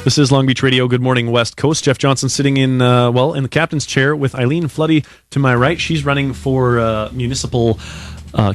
This is Long Beach Radio. Good morning, West Coast. Jeff Johnson sitting in the captain's chair with Eileen Floody to my right. She's running for municipal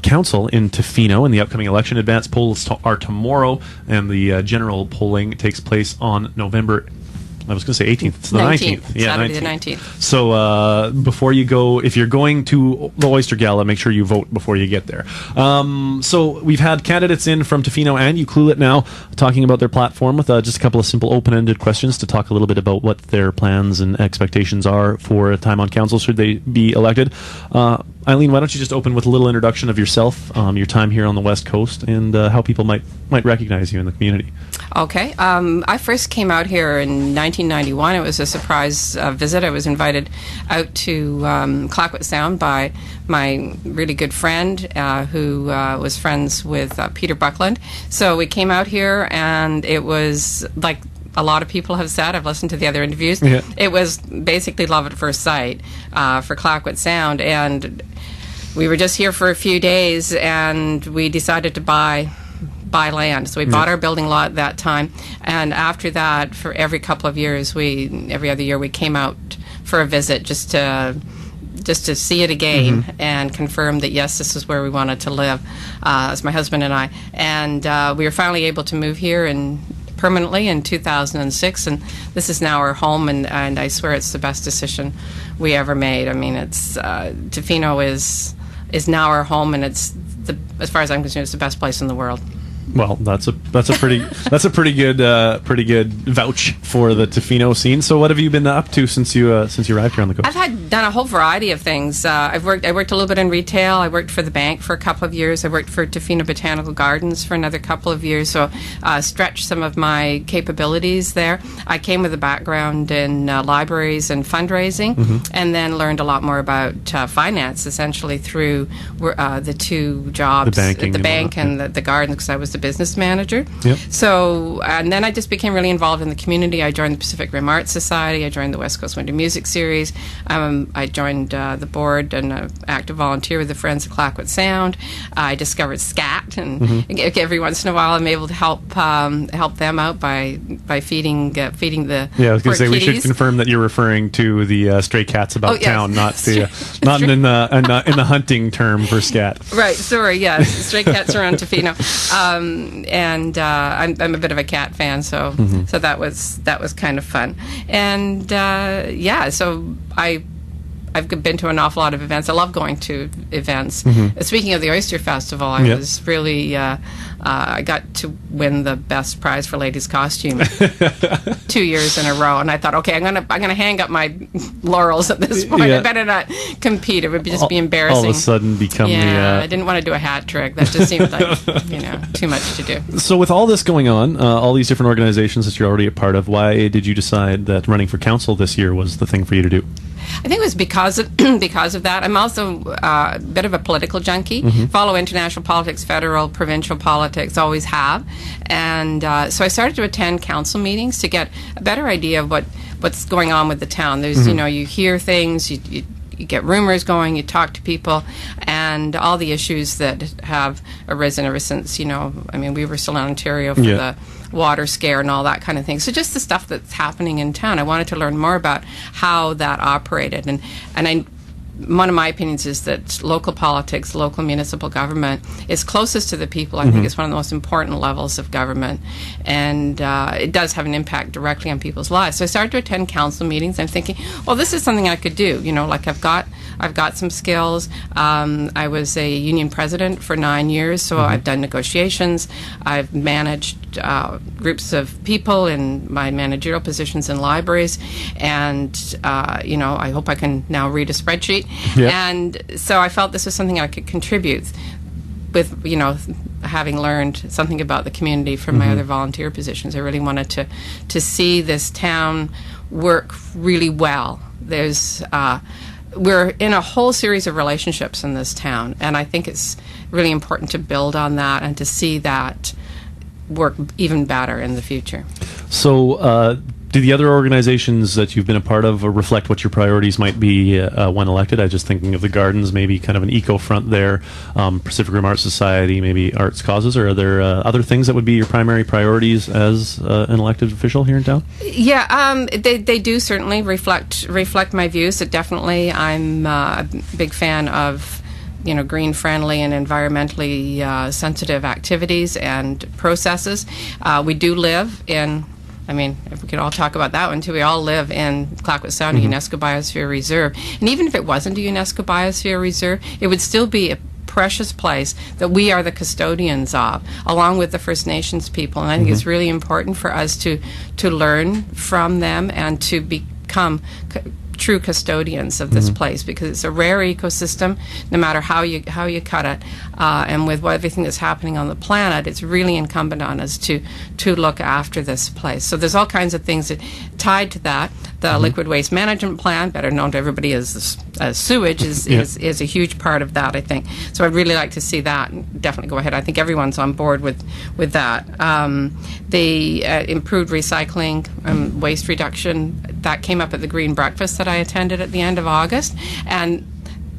council in Tofino in the upcoming election. Advance polls are tomorrow, and the general polling takes place on November, I was going to say 18th. It's the 19th. Yeah, Saturday the 19th. So before you go, if you're going to the Oyster Gala, make sure you vote before you get there. So we've had candidates in from Tofino and Ucluelet now talking about their platform with just a couple of simple open-ended questions to talk a little bit about what their plans and expectations are for a time on council should they be elected. Eileen, why don't you just open with a little introduction of yourself, your time here on the West Coast, and how people might recognize you in the community. Okay. I first came out here in 1991. It was a surprise visit. I was invited out to Clayoquot Sound by my really good friend who was friends with Peter Buckland. So we came out here, and it was like a lot of people have said, I've listened to the other interviews, It was basically love at first sight for Clayoquot Sound. And we were just here for a few days, and we decided to buy land. So we bought our building lot that time, and after that, for every couple of years, every other year we came out for a visit just to see it again and confirm that yes, this is where we wanted to live, as my husband and I. And we were finally able to move here permanently in 2006, and this is now our home, and I swear it's the best decision we ever made. I mean, it's Tofino is now our home, and it's as far as I'm concerned, it's the best place in the world. Well, that's a pretty pretty good vouch for the Tofino scene. So, what have you been up to since you arrived here on the coast? I've done a whole variety of things. I worked a little bit in retail. I worked for the bank for a couple of years. I worked for Tofino Botanical Gardens for another couple of years. So, stretched some of my capabilities there. I came with a background in libraries and fundraising, and then learned a lot more about finance, essentially through the two jobs, the bank and the garden, because I was the business manager. So, and then I just became really involved in the community. I joined the Pacific Rim Arts Society. I joined the West Coast Winter Music Series. I joined the board and an active volunteer with the Friends of Clayoquot Sound. I discovered SCAT, and every once in a while I'm able to help them out by feeding the I was going to say kitties. We should confirm that you're referring to the stray cats about town, not in the hunting term for SCAT. Right. Sorry. Yeah, stray cats around Tofino. And I'm a bit of a cat fan, so that was kind of fun. And so I've been to an awful lot of events. I love going to events. Speaking of the Oyster Festival, I was really I got to win the best prize for ladies' costume 2 years in a row, and I thought, okay, I'm gonna hang up my laurels at this point. I better not compete. It would just be embarrassing. All of a sudden, become I didn't want to do a hat trick. That just seemed like too much to do. So, with all this going on, all these different organizations that you're already a part of, why did you decide that running for council this year was the thing for you to do? I think it was because of that. I'm also a bit of a political junkie. Follow international politics, federal, provincial politics, always have. And so I started to attend council meetings to get a better idea of what's going on with the town. There's, you hear things, you get rumors going, you talk to people, and all the issues that have arisen ever since, we were still in Ontario for the water scare and all that kind of thing. So just the stuff that's happening in town. I wanted to learn more about how that operated. And one of my opinions is that local politics, local municipal government is closest to the people. I think it's one of the most important levels of government, and it does have an impact directly on people's lives. So I started to attend council meetings, and I'm thinking, well, this is something I could do. Like I've got some skills. I was a union president for 9 years, so I've done negotiations. I've managed groups of people in my managerial positions in libraries, and I hope I can now read a spreadsheet. And so I felt this was something I could contribute with, having learned something about the community from my other volunteer positions. I really wanted to see this town work really well. We're in a whole series of relationships in this town, and I think it's really important to build on that and to see that work even better in the future. So Do the other organizations that you've been a part of reflect what your priorities might be when elected? I was just thinking of the gardens, maybe kind of an eco front there, Pacific Rim Art Society, maybe arts causes, or are there other things that would be your primary priorities as an elected official here in town? Yeah, they do certainly reflect my views. Definitely, I'm a big fan of green friendly and environmentally sensitive activities and processes. We do live in, if we could all talk about that one too, we all live in Clayoquot Sound, a UNESCO Biosphere Reserve. And even if it wasn't a UNESCO Biosphere Reserve, it would still be a precious place that we are the custodians of, along with the First Nations people. And I think it's really important for us to learn from them and to become true custodians of this place, because it's a rare ecosystem no matter how you cut it, and with everything that's happening on the planet, it's really incumbent on us to look after this place. So there's all kinds of things that tied to that. The liquid waste management plan, better known to everybody as sewage, is a huge part of that, I think. So I'd really like to see that, and definitely go ahead. I think everyone's on board with that. The improved recycling, waste reduction, that came up at the Green Breakfast that I attended at the end of August, and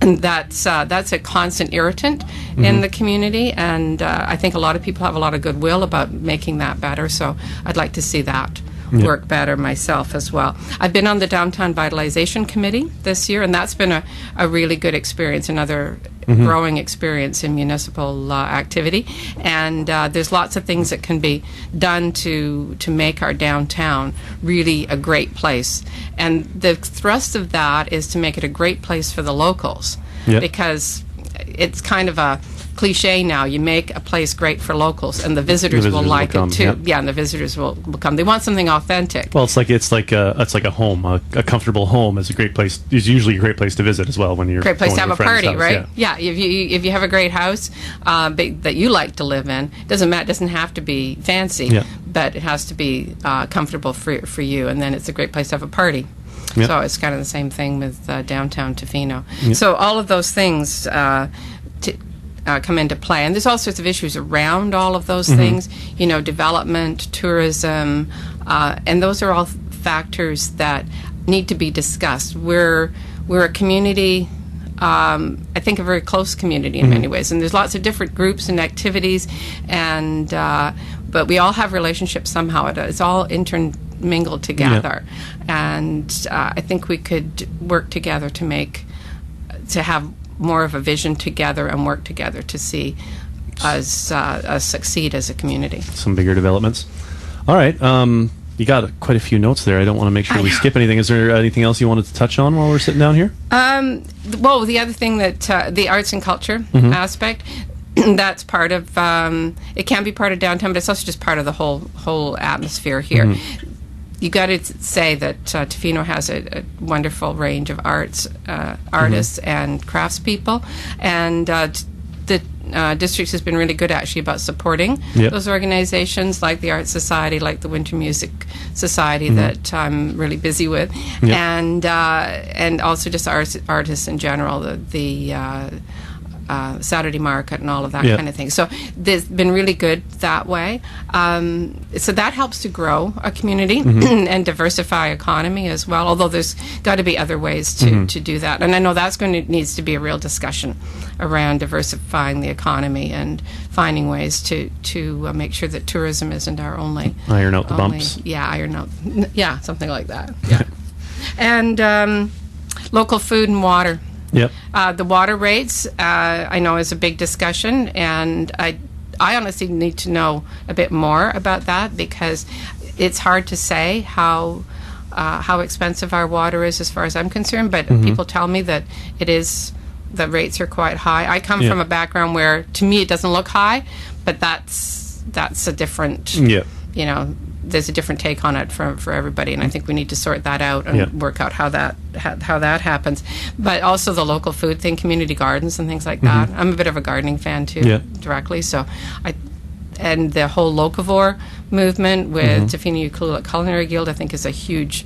that's a constant irritant in the community, and I think a lot of people have a lot of goodwill about making that better, so I'd like to see that work better myself as well. I've been on the Downtown Vitalization Committee this year, and that's been a really good experience, another growing experience in municipal activity, and there's lots of things that can be done to make our downtown really a great place, and the thrust of that is to make it a great place for the locals, because it's kind of a cliche now. You make a place great for locals, and the visitors will like it too. Yeah, and the visitors will come. They want something authentic. Well, it's like a home. A comfortable home is a great place. Is usually a great place to visit as well when you're great place to have a party, house, right? Yeah. If you have a great house that you like to live in, doesn't have to be fancy, but it has to be comfortable for you, and then it's a great place to have a party. Yep. So it's kind of the same thing with downtown Tofino. Yep. So all of those things come into play, and there's all sorts of issues around all of those things. Development, tourism, and those are all factors that need to be discussed. We're a community. I think a very close community in many ways, and there's lots of different groups and activities, and but we all have relationships somehow. It's all intermingled together, and I think we could work together to have more of a vision together and work together to see us succeed as a community. Some bigger developments. All right. You got quite a few notes there. I don't want to make sure we skip anything. Is there anything else you wanted to touch on while we're sitting down here? Well, the other thing that the arts and culture aspect, that's part of, it can be part of downtown, but it's also just part of the whole atmosphere here. You got to say that Tofino has a wonderful range of artists and craftspeople, and the district has been really good actually about supporting those organizations, like the Art Society, like the Winter Music Society that I'm really busy with, and also just artists in general, the Saturday market and all of that kind of thing. So it's been really good that way. So that helps to grow a community and diversify economy as well, although there's got to be other ways to do that. And I know needs to be a real discussion around diversifying the economy and finding ways to make sure that tourism isn't our only... Iron out the bumps. Yeah, iron out... Yeah, something like that. Yeah. And local food and water. Yep. The water rates, I know, is a big discussion, and I honestly need to know a bit more about that, because it's hard to say how expensive our water is as far as I'm concerned, but people tell me that the rates are quite high. I come from a background where, to me, it doesn't look high, but that's a different, there's a different take on it for everybody, and I think we need to sort that out and work out how that happens. But also the local food thing, community gardens and things like that. I'm a bit of a gardening fan too, directly. So and the whole locavore movement with Tofino Ukulele Culinary Guild, I think, is a huge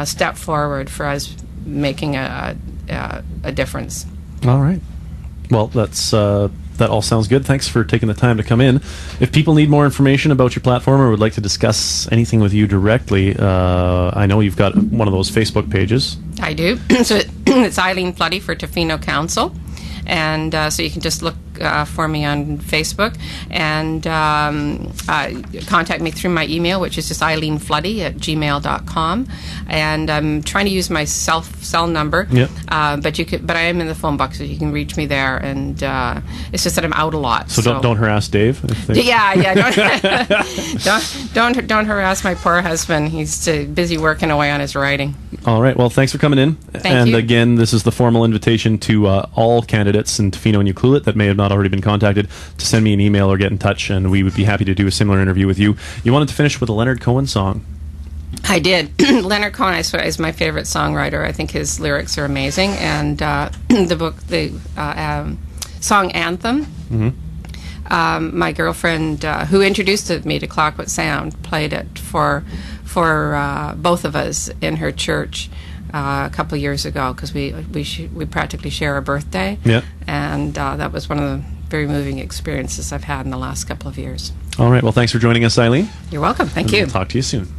step forward for us making a difference. All right. Well, that's that all sounds good. Thanks for taking the time to come in. If people need more information about your platform or would like to discuss anything with you directly, I know you've got one of those Facebook pages. I do. So it's Eileen Floody for Tofino Council. And so you can just look for me on Facebook and contact me through my email, which is just eileenfloody@gmail.com. And I'm trying to use my cell number, but I am in the phone box, so you can reach me there. And it's just that I'm out a lot. So don't harass Dave. Don't harass my poor husband. He's busy working away on his writing. All right. Well, thanks for coming in. Thank you. Again, this is the formal invitation to all candidates in Tofino and Ucluelet that may have not already been contacted to send me an email or get in touch, and we would be happy to do a similar interview with you. You wanted to finish with a Leonard Cohen song. I did. Leonard Cohen, I swear, is my favorite songwriter. I think his lyrics are amazing, and the song Anthem. Mm-hmm. My girlfriend, who introduced me to Clockwork Sound, played it for both of us in her church a couple of years ago, because we practically share a birthday. Yeah. And that was one of the very moving experiences I've had in the last couple of years. All right. Well, thanks for joining us, Eileen. You're welcome. Thank you. We'll talk to you soon.